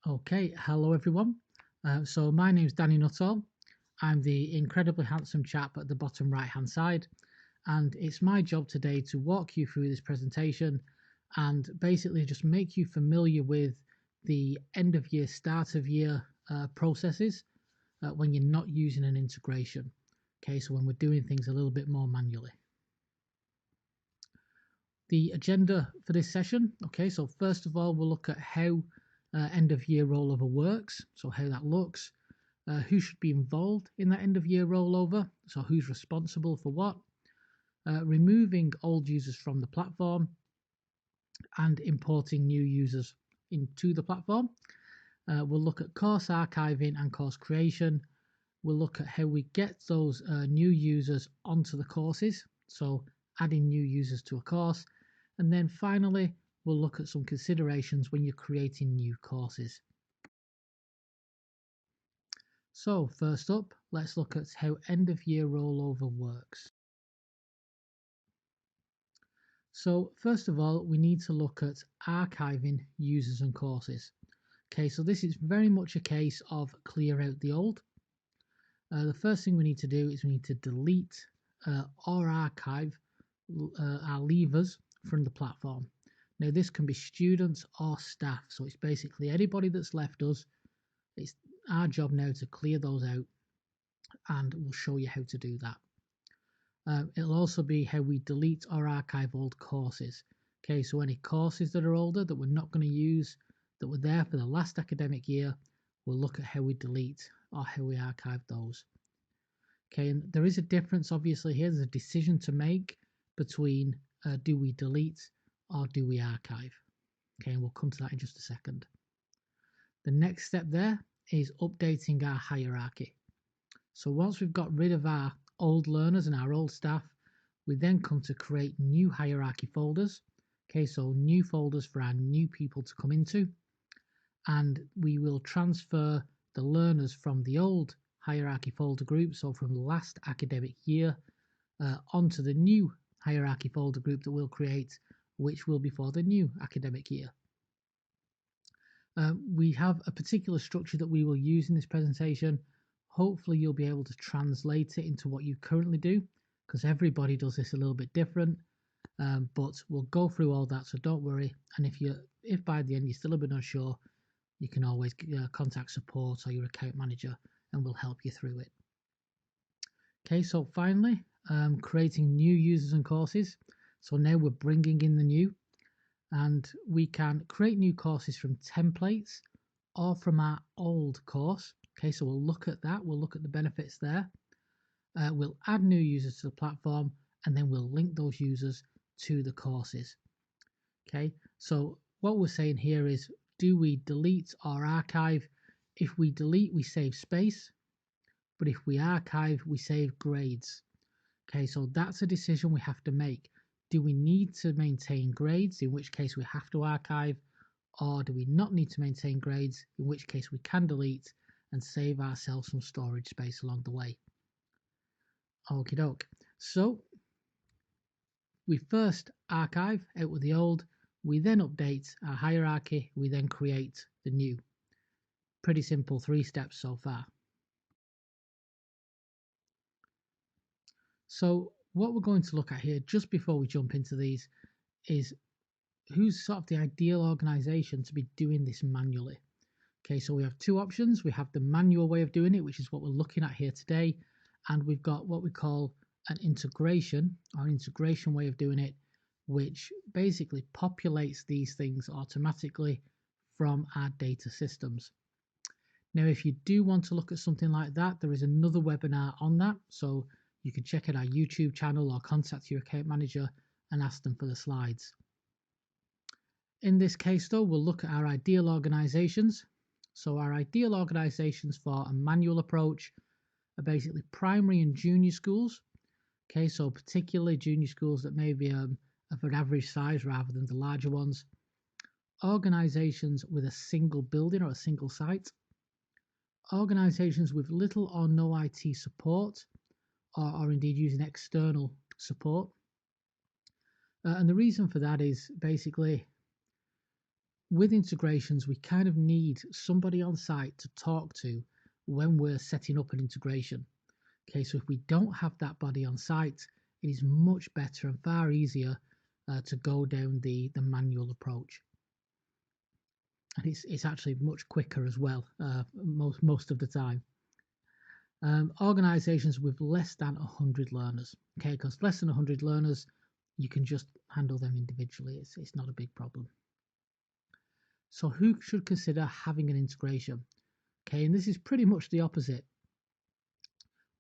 Okay, hello everyone. So my name's Danny Nuttall. I'm the incredibly handsome chap at the bottom right hand side, and it's my job today to walk you through this presentation and basically just make you familiar with the end of year, start of year processes when you're not using an integration. Okay, so when we're doing things a little bit more manually. The agenda for this session. Okay, so first of all, we'll look at how end of year rollover works, so how that looks, who should be involved in that end of year rollover, so who's responsible for what, removing old users from the platform, and importing new users into the platform. We'll look at course archiving and course creation. We'll look at how we get those new users onto the courses, so adding new users to a course. And then finally, we'll look at some considerations when you're creating new courses. So first up, let's look at how end of year rollover works. So first of all, we need to look at archiving users and courses. Okay, so this is very much a case of clear out the old. The first thing we need to do is we need to delete or archive our leavers from the platform. Now this can be students or staff, so it's basically anybody that's left us. It's our job now to clear those out, and we'll show you how to do that. It'll also be how we delete or archive old courses. Okay, so any courses that are older that we're not going to use, that were there for the last academic year, we'll look at how we delete or how we archive those. Okay, and there is a difference obviously here. There's a decision to make between do we delete or do we archive. Okay, and we'll come to that in just a second. The next step there is updating our hierarchy. So once we've got rid of our old learners and our old staff, we then come to create new hierarchy folders. Okay, so new folders for our new people to come into, and we will transfer the learners from the old hierarchy folder group, so from last academic year, onto the new hierarchy folder group that we'll create, which will be for the new academic year. We have a particular structure that we will use in this presentation. Hopefully you'll be able to translate it into what you currently do, because everybody does this a little bit different, but we'll go through all that, so don't worry. And if by the end you're still a bit unsure, you can always contact support or your account manager and we'll help you through it. Okay, so finally, creating new users and courses. So now we're bringing in the new, and we can create new courses from templates or from our old course. Okay, so we'll look at that. We'll look at the benefits there. We'll add new users to the platform, and then we'll link those users to the courses. Okay, so what we're saying here is, do we delete or archive? If we delete, we save space, but if we archive, we save grades. Okay, so that's a decision we have to make. Do we need to maintain grades, in which case we have to archive, or do we not need to maintain grades, in which case we can delete and save ourselves some storage space along the way? Okie doke. So we first archive out with the old, we then update our hierarchy, we then create the new. Pretty simple 3 steps so far. So what we're going to look at here, just before we jump into these, is who's sort of the ideal organization to be doing this manually. Okay, so we have 2 options. We have the manual way of doing it, which is what we're looking at here today, and we've got what we call an integration way of doing it, which basically populates these things automatically from our data systems. Now, if you do want to look at something like that, there is another webinar on that, so you can check out our YouTube channel or contact your account manager and ask them for the slides. In this case though, we'll look at our ideal organizations. So our ideal organizations for a manual approach are basically primary and junior schools. Okay, so particularly junior schools that may be of an average size rather than the larger ones. Organizations with a single building or a single site. Organizations with little or no IT support, or indeed using external support. And the reason for that is basically with integrations, we kind of need somebody on site to talk to when we're setting up an integration. Okay, so if we don't have that body on site, it is much better and far easier to go down the manual approach. And it's actually much quicker as well, most of the time. Organizations with less than 100 learners, okay, because less than 100 learners, you can just handle them individually. It's not a big problem. So who should consider having an integration? Okay, and this is pretty much the opposite.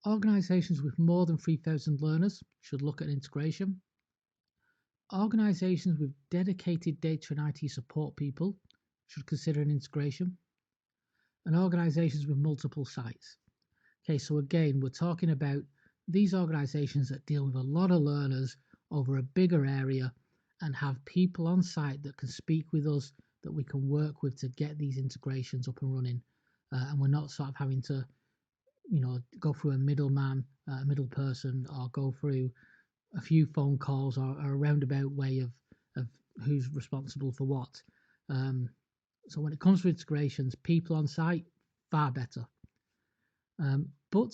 Organizations with more than 3,000 learners should look at integration. Organizations with dedicated data and IT support people should consider an integration. And organizations with multiple sites. Okay, so again, we're talking about these organizations that deal with a lot of learners over a bigger area and have people on site that can speak with us, that we can work with to get these integrations up and running. And we're not sort of having to, go through a middleman, a middle person, or go through a few phone calls or a roundabout way of who's responsible for what. So when it comes to integrations, people on site, far better. But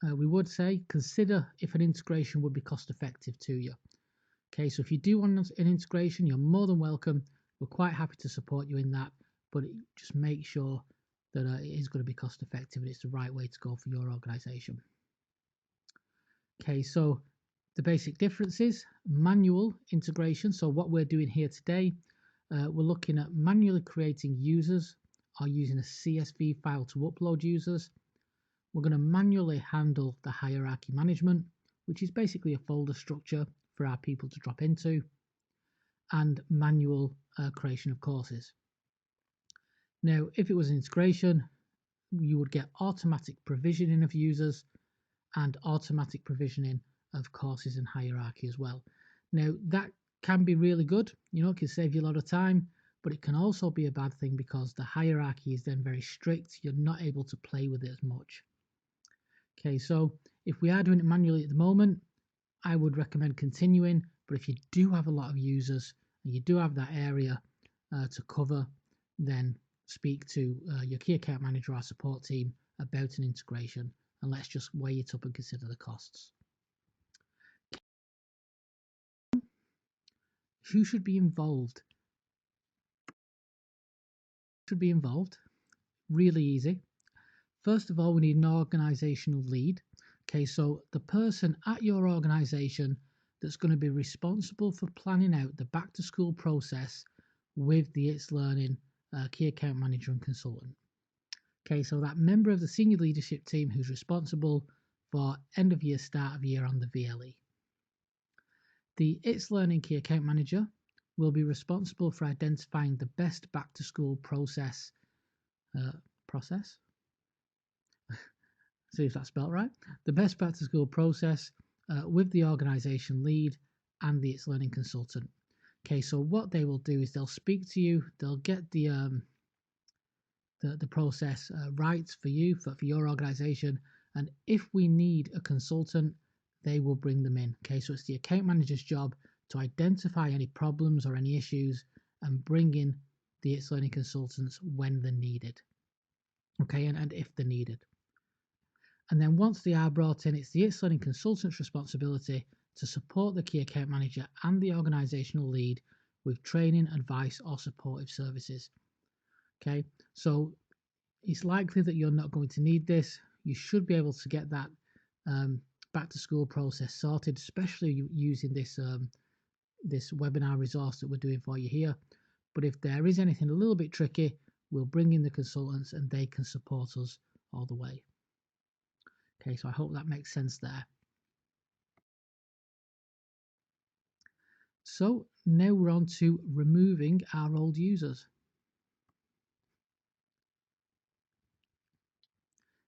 we would say consider if an integration would be cost effective to you. Okay, so if you do want an integration, you're more than welcome. We're quite happy to support you in that, but just make sure that it is going to be cost effective and it's the right way to go for your organization. Okay, so the basic differences: manual integration. So what we're doing here today, we're looking at manually creating users or using a CSV file to upload users. We're going to manually handle the hierarchy management, which is basically a folder structure for our people to drop into, and manual creation of courses. Now, if it was an integration, you would get automatic provisioning of users and automatic provisioning of courses and hierarchy as well. Now, that can be really good, it can save you a lot of time, but it can also be a bad thing because the hierarchy is then very strict. You're not able to play with it as much. Okay, so if we are doing it manually at the moment, I would recommend continuing, but if you do have a lot of users and you do have that area to cover, then speak to your key account manager or support team about an integration, and let's just weigh it up and consider the costs. Who should be involved? Really easy. First of all, we need an organizational lead. Okay, so the person at your organization that's going to be responsible for planning out the back to school process with the itslearning key account manager and consultant. Okay, so that member of the senior leadership team who's responsible for end of year, start of year on the VLE. The itslearning key account manager will be responsible for identifying the best back to school process. See if that's spelled right. The best back to school process with the organization lead and the itslearning consultant. Okay, so what they will do is they'll speak to you, they'll get the process right for you, for your organization, and if we need a consultant, they will bring them in. Okay, so it's the account manager's job to identify any problems or any issues and bring in the itslearning consultants when they're needed. Okay, and if they're needed. And then once they are brought in, it's the itslearning consultant's responsibility to support the key account manager and the organizational lead with training, advice, or supportive services. Okay, so it's likely that you're not going to need this. You should be able to get that back to school process sorted, especially using this this webinar resource that we're doing for you here. But if there is anything a little bit tricky, we'll bring in the consultants and they can support us all the way. Okay, so I hope that makes sense there. So now we're on to removing our old users.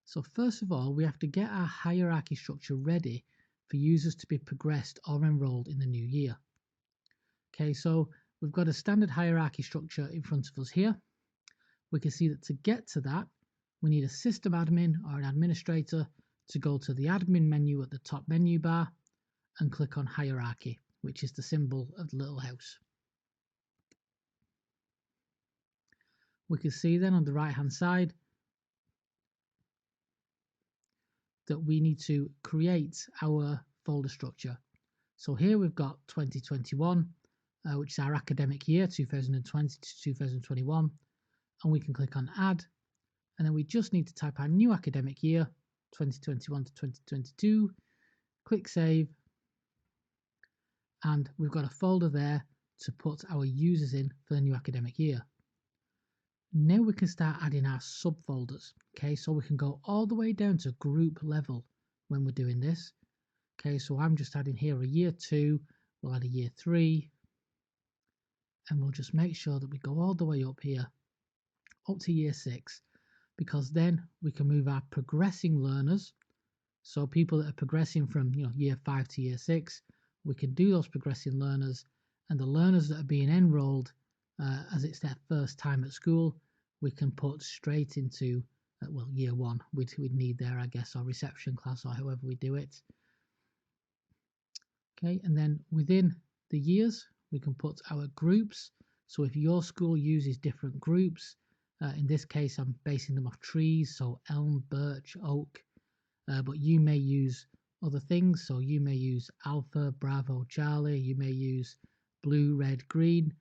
So first of all, we have to get our hierarchy structure ready for users to be progressed or enrolled in the new year. Okay, so we've got a standard hierarchy structure in front of us here. We can see that to get to that, we need a system admin or an administrator to go to the admin menu at the top menu bar and click on hierarchy, which is the symbol of the little house. we can see then on the right hand side that we need to create our folder structure. So here we've got 2021, which is our academic year, 2020 to 2021, and we can click on add, and then we just need to type our new academic year, 2021 to 2022, click save, and we've got a folder there to put our users in for the new academic year. Now we can start adding our subfolders. Okay, so we can go all the way down to group level when we're doing this. Okay, so I'm just adding here a year 2, we'll add a year 3, and we'll just make sure that we go all the way up here, up to year 6, because then we can move our progressing learners. So people that are progressing from year 5 to year 6, we can do those progressing learners, and the learners that are being enrolled as it's their first time at school, we can put straight into year 1. We'd need there, I guess, our reception class or however we do it. Okay, and then within the years we can put our groups. So if your school uses different groups, in this case I'm basing them off trees, so elm, birch, oak, but you may use other things. So you may use Alpha, Bravo, Charlie, you may use blue, red, green.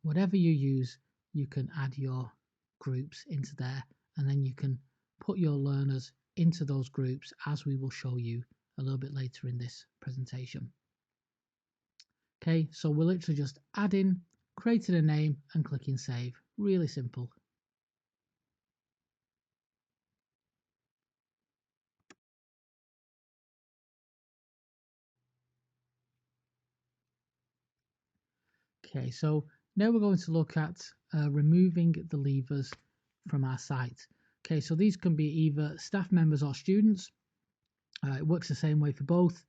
Whatever you use, you can add your groups into there, and then you can put your learners into those groups, as we will show you a little bit later in this presentation. Okay, so we're literally just adding, creating a name and clicking save. Really simple. Okay, so now we're going to look at removing the levers from our site. Okay, so these can be either staff members or students. It works the same way for both.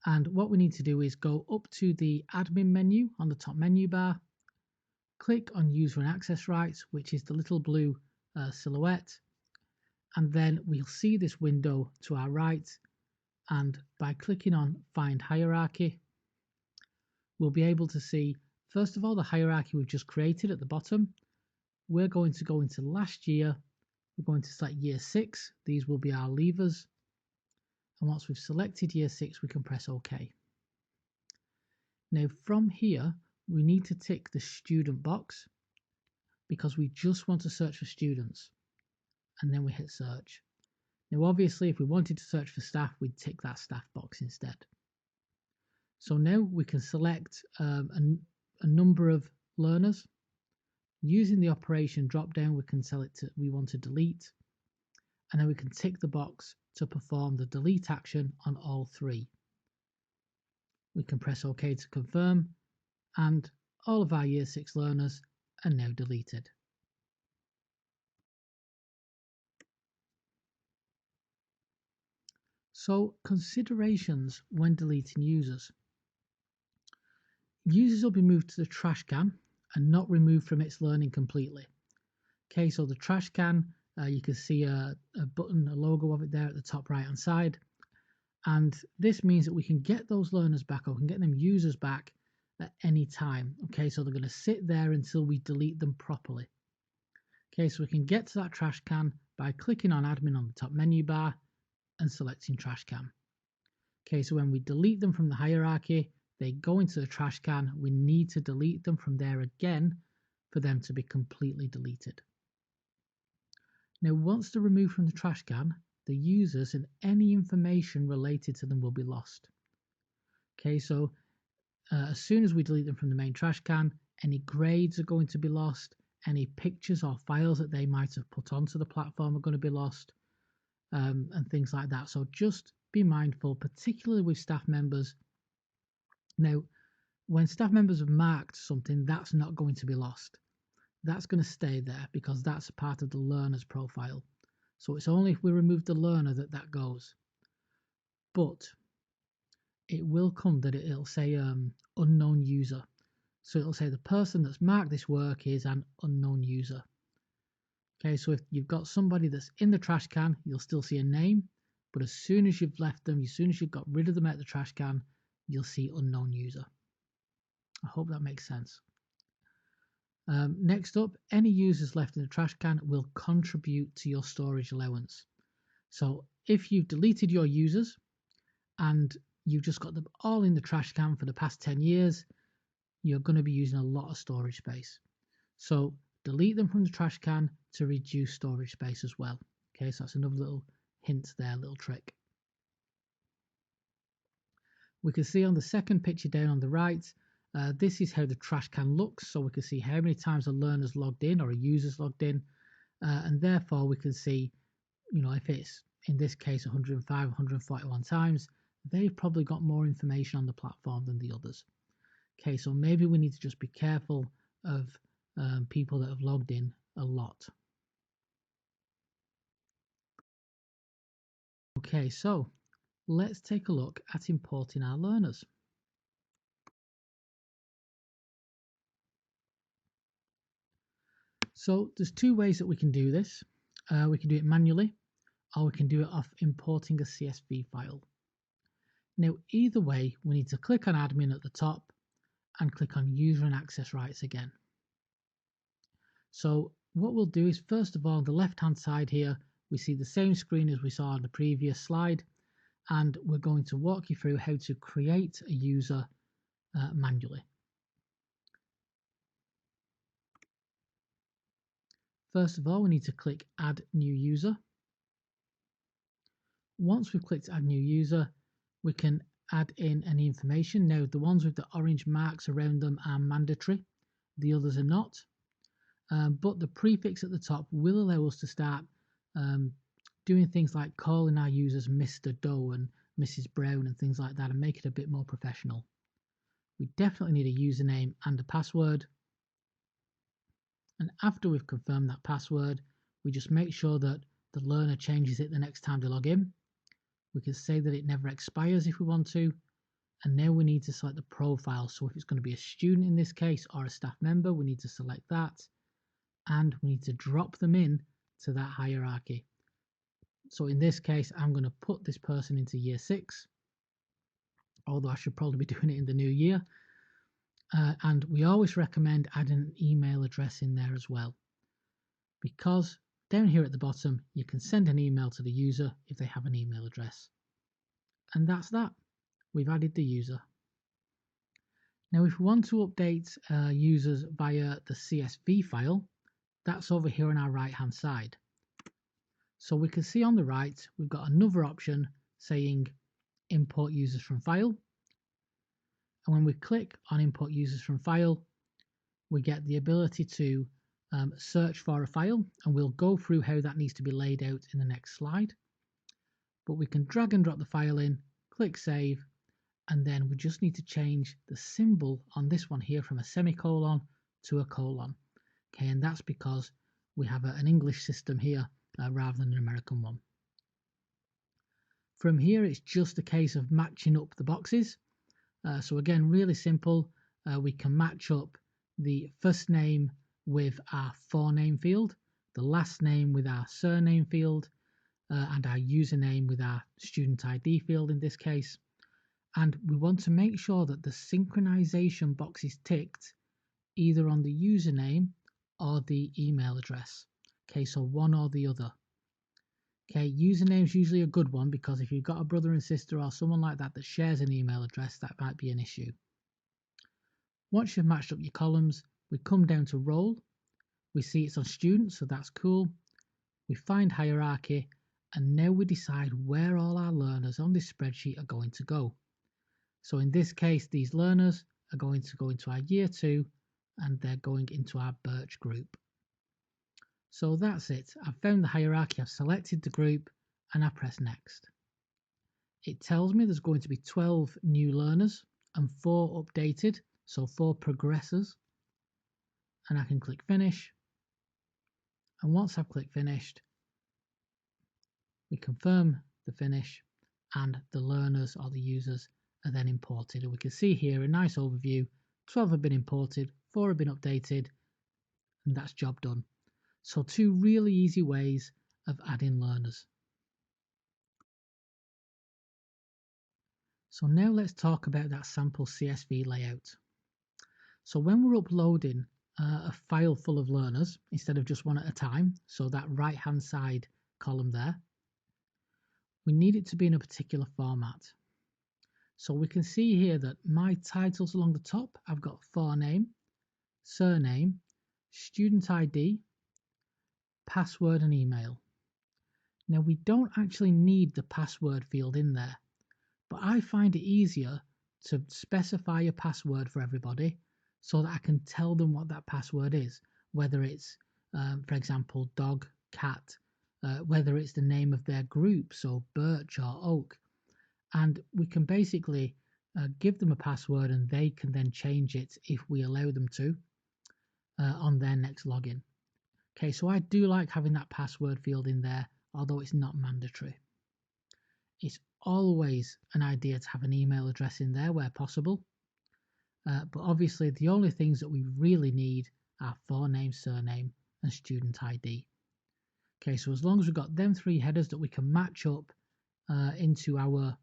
And what we need to do is go up to the admin menu on the top menu bar, click on user and access rights, which is the little blue silhouette, and then we'll see this window to our right, and by clicking on find hierarchy, we'll be able to see first of all the hierarchy we've just created at the bottom. We're going to go into last year, we're going to select year 6, these will be our levers, and once we've selected year 6 we can press OK. Now from here we need to tick the student box because we just want to search for students, and then we hit search. Now obviously if we wanted to search for staff, we'd tick that staff box instead. So now we can select a number of learners. Using the operation drop down we can select we want to delete, and then we can tick the box to perform the delete action on all 3. We can press OK to confirm, and all of our year 6 learners are now deleted. So considerations when deleting users. Users will be moved to the trash can and not removed from its learning completely. Okay, so the trash can, you can see a button, a logo of it there at the top right hand side, and this means that we can get those learners back, or we can get them users back at any time. Okay, so they're going to sit there until we delete them properly. Okay, so we can get to that trash can by clicking on admin on the top menu bar and selecting trash can. Okay, so when we delete them from the hierarchy, they go into the trash can. We need to delete them from there again for them to be completely deleted. Now once they're removed from the trash can, the users and any information related to them will be lost. Okay, so as soon as we delete them from the main trash can, any grades are going to be lost, any pictures or files that they might have put onto the platform are going to be lost, and things like that. So just be mindful, particularly with staff members. Now, when staff members have marked something, that's not going to be lost. That's going to stay there because that's part of the learner's profile. So it's only if we remove the learner that that goes. But it will come that it'll say unknown user. So it'll say the person that's marked this work is an unknown user. Okay, so if you've got somebody that's in the trash can, you'll still see a name, but as soon as you've left them, as soon as you've got rid of them out of the trash can, you'll see unknown user. I hope that makes sense. Next up, any users left in the trash can will contribute to your storage allowance. So if you've deleted your users and you've just got them all in the trash can for the past 10 years, you're going to be using a lot of storage space. So delete them from the trash can to reduce storage space as well. Okay, so that's another little hint there, little trick. We can see on the second picture down on the right, this is how the trash can looks. So we can see how many times a learner's logged in or a user's logged in. And therefore we can see, if it's in this case 105, 141 times, they've probably got more information on the platform than the others. Okay, so maybe we need to just be careful of people that have logged in a lot. Okay, so let's take a look at importing our learners. So there's two ways that we can do this. We can do it manually, or we can do it off importing a CSV file. Now, either way, we need to click on admin at the top and click on user and access rights again. So what we'll do is, first of all, on the left-hand side here, we see the same screen as we saw on the previous slide, and we're going to walk you through how to create a user manually. First of all, we need to click Add New User. Once we've clicked Add New User, we can add in any information. Now, the ones with the orange marks around them are mandatory. The others are not. But the prefix at the top will allow us to start doing things like calling our users Mr. Doe and Mrs. Brown and things like that, and make it a bit more professional. We definitely need a username and a password. And after we've confirmed that password, we just make sure that the learner changes it the next time they log in. We can say that it never expires if we want to. And now we need to select the profile. So if it's going to be a student in this case or a staff member, we need to select that. And we need to drop them in to that hierarchy. So in this case, I'm going to put this person into year 6, although I should probably be doing it in the new year. And we always recommend adding an email address in there as well, because down here at the bottom, you can send an email to the user if they have an email address. And that's that. We've added the user. Now, if we want to update users via the CSV file, that's over here on our right-hand side. So we can see on the right, we've got another option saying import users from file. And when we click on import users from file, we get the ability to search for a file, and we'll go through how that needs to be laid out in the next slide. But we can drag and drop the file in, click save, and then we just need to change the symbol on this one here from a semicolon to a colon. Okay, and that's because we have an English system here rather than an American one. From here, it's just a case of matching up the boxes. So again, really simple. We can match up the first name with our forename field, the last name with our surname field, and our username with our student ID field in this case. And we want to make sure that the synchronization box is ticked either on the username or the email address. Okay, so one or the other. Okay, username is usually a good one, because if you've got a brother and sister or someone like that that shares an email address, that might be an issue. Once you've matched up your columns, we come down to role. We see it's on students, so that's cool. We find hierarchy, and now we decide where all our learners on this spreadsheet are going to go. So in this case, these learners are going to go into our year 2, and they're going into our Birch group. So that's it. I've found the hierarchy, I've selected the group, and I press next. It tells me there's going to be 12 new learners and 4 updated, so 4 progressors. And I can click finish. And once I've clicked finished, we confirm the finish, and the learners or the users are then imported. And we can see here a nice overview. 12 have been imported, 4 have been updated, and that's job done. So 2 really easy ways of adding learners. So now let's talk about that sample CSV layout. So when we're uploading a file full of learners instead of just one at a time, so that right hand side column there, we need it to be in a particular format. So we can see here that my titles along the top, I've got forename, surname, student ID, password and email. Now we don't actually need the password field in there, but I find it easier to specify a password for everybody so that I can tell them what that password is, whether it's, for example, dog, cat, whether it's the name of their group, so birch or oak. And we can basically give them a password and they can then change it if we allow them to on their next login. Okay, so I do like having that password field in there, although it's not mandatory. It's always an idea to have an email address in there where possible, but obviously the only things that we really need are forename, surname and student ID. Okay, so as long as we've got them three headers that we can match up into our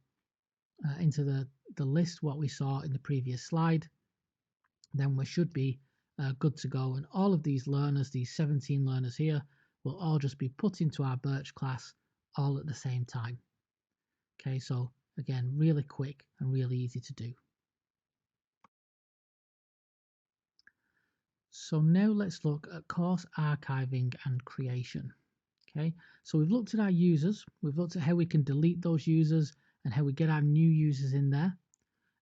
into the list what we saw in the previous slide, then we should be good to go. And all of these learners, these 17 learners here, will all just be put into our Birch class all at the same time. Okay, so again, really quick and really easy to do. So now let's look at course archiving and creation. Okay, so we've looked at our users, we've looked at how we can delete those users and how we get our new users in there,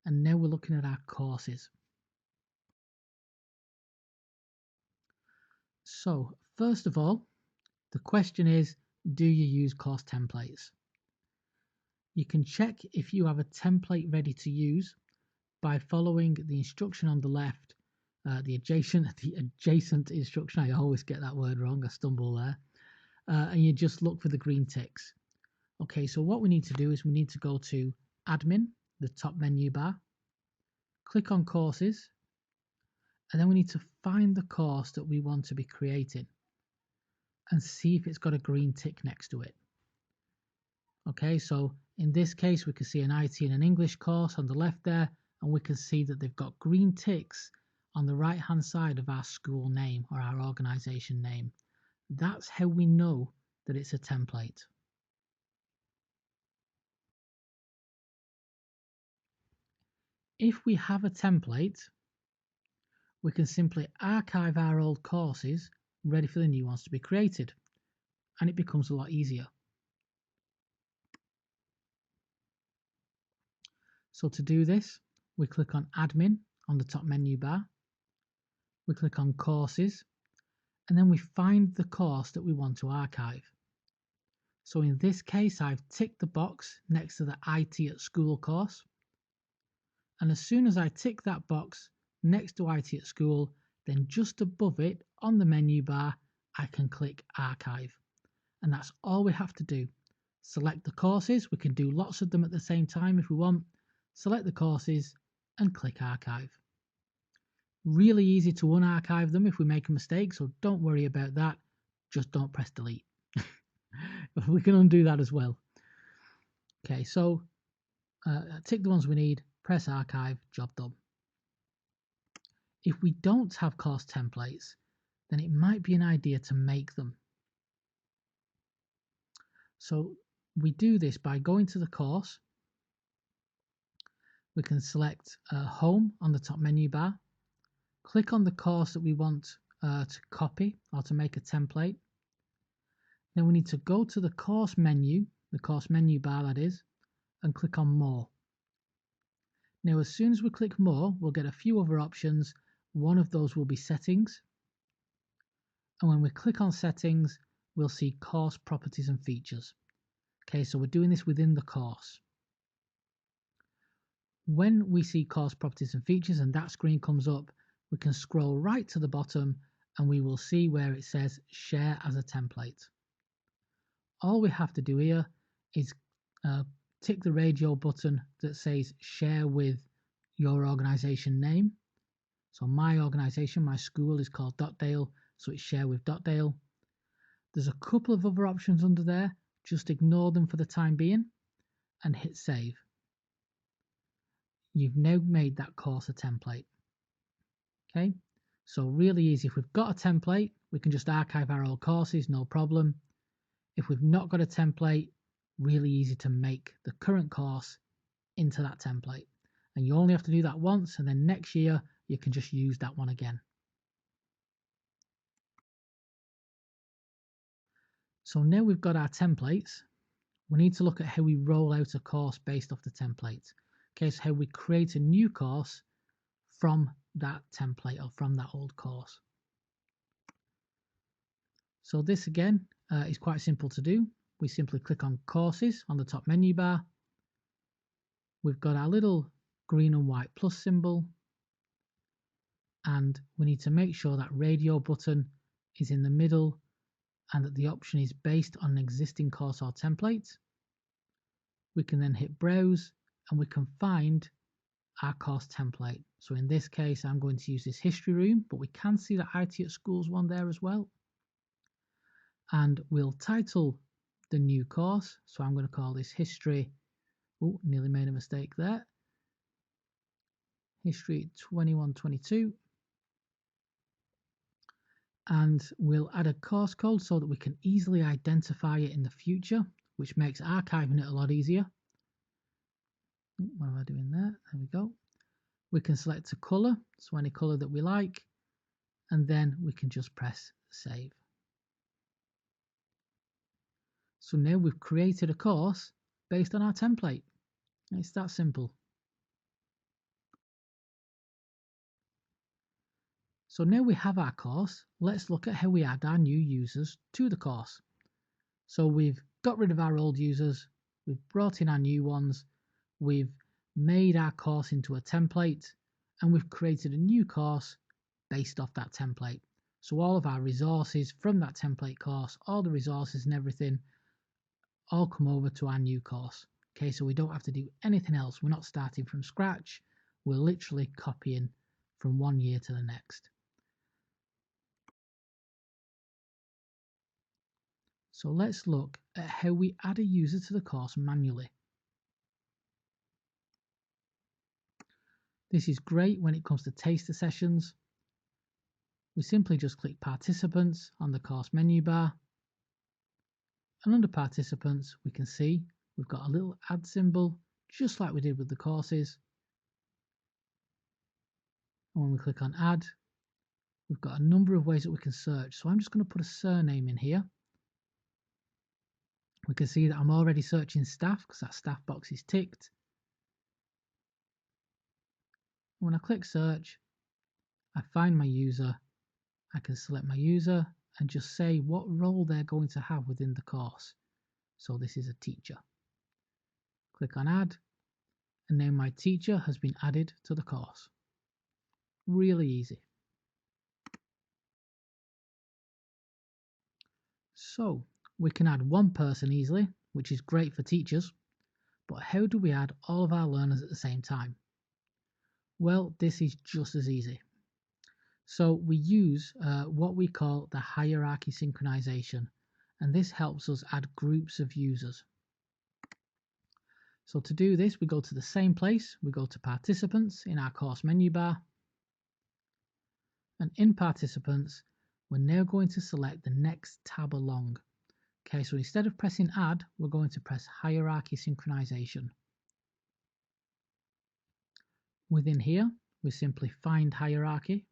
and now we're looking at our courses. So first of all, the question is, do you use course templates? You can check if you have a template ready to use by following the instruction on the left, the adjacent instruction. I always get that word wrong, I stumble there. And you just look for the green ticks. Okay, so what we need to do is we need to go to Admin, the top menu bar, click on Courses, and then we need to find the course that we want to be creating and see if it's got a green tick next to it. Okay, so in this case, we can see an IT and an English course on the left there, and we can see that they've got green ticks on the right hand side of our school name or our organization name. That's how we know that it's a template. If we have a template, we can simply archive our old courses ready for the new ones to be created, and it becomes a lot easier. So to do this, we click on Admin on the top menu bar, we click on Courses, and then we find the course that we want to archive. So in this case, I've ticked the box next to the IT at School course, and as soon as I tick that box next to IT at School, then just above it on the menu bar, I can click Archive. And that's all we have to do. Select the courses. We can do lots of them at the same time if we want. Select the courses and click Archive. Really easy to unarchive them if we make a mistake, so don't worry about that. Just don't press delete. We can undo that as well. Okay, so tick the ones we need, press Archive, job done. If we don't have course templates, then it might be an idea to make them. So we do this by going to the course. We can select Home on the top menu bar, click on the course that we want to copy or to make a template. Then we need to go to the course menu bar that is, and click on More. Now as soon as we click More, we'll get a few other options. One of those will be Settings. And when we click on Settings, we'll see Course Properties and Features. Okay, so we're doing this within the course. When we see Course Properties and Features and that screen comes up, we can scroll right to the bottom and we will see where it says Share as a Template. All we have to do here is tick the radio button that says Share with your organization name. So my organization, my school is called Dotdale, so it's Share with Dotdale. There's a couple of other options under there. Just ignore them for the time being and hit Save. You've now made that course a template. Okay, So really easy. If we've got a template, we can just archive our old courses, no problem. If we've not got a template, really easy to make the current course into that template. And you only have to do that once, and then next year you can just use that one again. So now we've got our templates, we need to look at how we roll out a course based off the template. Okay, so how we create a new course from that template or from that old course. So this again is quite simple to do. We simply click on courses on the top menu bar. We've got our little green and white plus symbol, and we need to make sure that radio button is in the middle and that the option is based on an existing course or template. We can then hit browse and we can find our course template. So in this case, I'm going to use this history room, but we can see the IT at Schools one there as well. And we'll title the new course. So I'm going to call this history. Oh, nearly made a mistake there. History 21-22. And we'll add a course code so that we can easily identify it in the future, which makes archiving it a lot easier. What am I doing there? There we go. We can select a colour, so any colour that we like, and then we can just press save. So now we've created a course based on our template. It's that simple. So now we have our course, let's look at how we add our new users to the course. So we've got rid of our old users, we've brought in our new ones, we've made our course into a template, and we've created a new course based off that template. So all of our resources from that template course, all the resources and everything, all come over to our new course. Okay, so we don't have to do anything else. We're not starting from scratch. We're literally copying from one year to the next. So let's look at how we add a user to the course manually. This is great when it comes to taster sessions. We simply just click participants on the course menu bar. And under participants, we can see we've got a little add symbol, just like we did with the courses. And when we click on add, we've got a number of ways that we can search. So I'm just going to put a surname in here. We can see that I'm already searching staff because that staff box is ticked. When I click search, I find my user. I can select my user and just say what role they're going to have within the course. So this is a teacher. Click on add, and now my teacher has been added to the course. Really easy. So we can add one person easily, which is great for teachers, but how do we add all of our learners at the same time? Well, this is just as easy. So we use what we call the hierarchy synchronization, and this helps us add groups of users. So to do this, we go to the same place, we go to participants in our course menu bar, and in participants, we're now going to select the next tab along. Okay, so instead of pressing add, we're going to press hierarchy synchronization. Within here, we simply find hierarchy,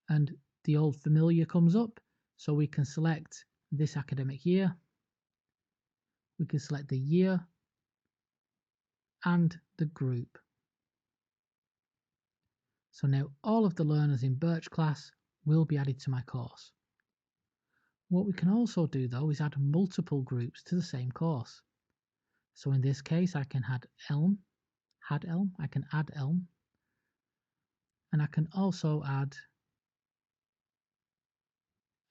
and the old familiar comes up, so we can select this academic year, we can select the year and the group. So now all of the learners in Birch class will be added to my course. What we can also do though is add multiple groups to the same course. So in this case I can add Elm, I can add Elm, and I can also add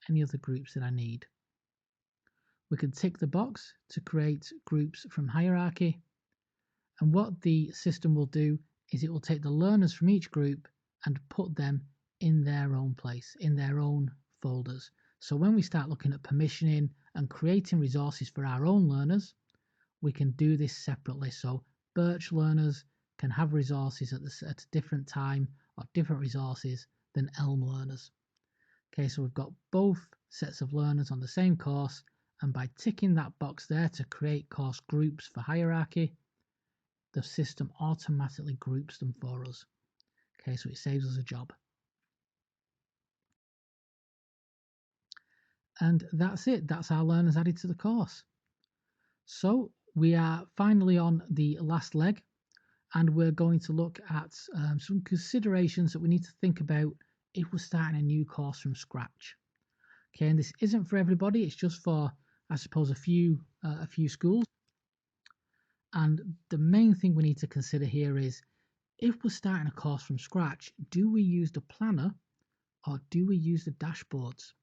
any other groups that I need. We can tick the box to create groups from hierarchy, and what the system will do is it will take the learners from each group and put them in their own place, in their own folders. So when we start looking at permissioning and creating resources for our own learners, we can do this separately. So Birch learners can have resources at a different time or different resources than ELM learners. Okay, so we've got both sets of learners on the same course, and by ticking that box there to create course groups for hierarchy, the system automatically groups them for us. Okay, so it saves us a job. And that's it. That's our learners added to the course. So we are finally on the last leg, and we're going to look at some considerations that we need to think about if we're starting a new course from scratch. Okay, and this isn't for everybody. It's just for, I suppose, a few schools. And the main thing we need to consider here is, if we're starting a course from scratch, do we use the planner or do we use the dashboards?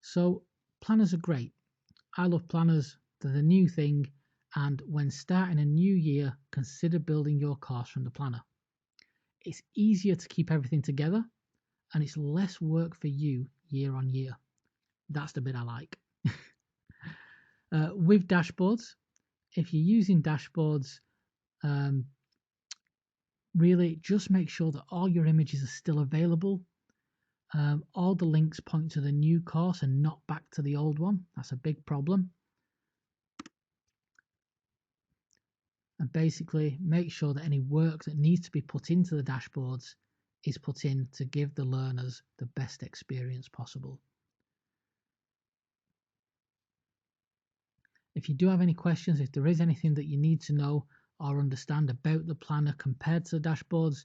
So planners are great. I love planners. They're the new thing. And when starting a new year, consider building your course from the planner. It's easier to keep everything together, and it's less work for you year on year. That's the bit I like. With dashboards, if you're using dashboards, really just make sure that all your images are still available. All the links point to the new course and not back to the old one. That's a big problem. And basically make sure that any work that needs to be put into the dashboards is put in to give the learners the best experience possible. If you do have any questions, if there is anything that you need to know or understand about the planner compared to the dashboards,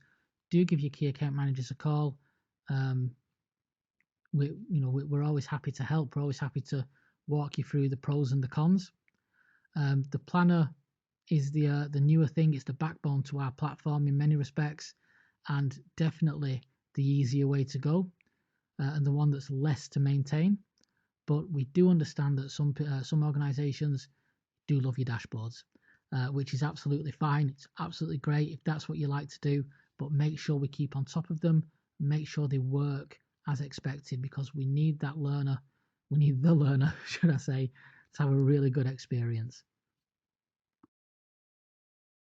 do give your key account managers a call. We're always happy to help. We're always happy to walk you through the pros and the cons. The planner is the newer thing. It's the backbone to our platform in many respects, and definitely the easier way to go, and the one that's less to maintain. But we do understand that some organisations do love your dashboards, which is absolutely fine. It's absolutely great if that's what you like to do, but make sure we keep on top of them, make sure they work as expected, because we need the learner, should I say, to have a really good experience.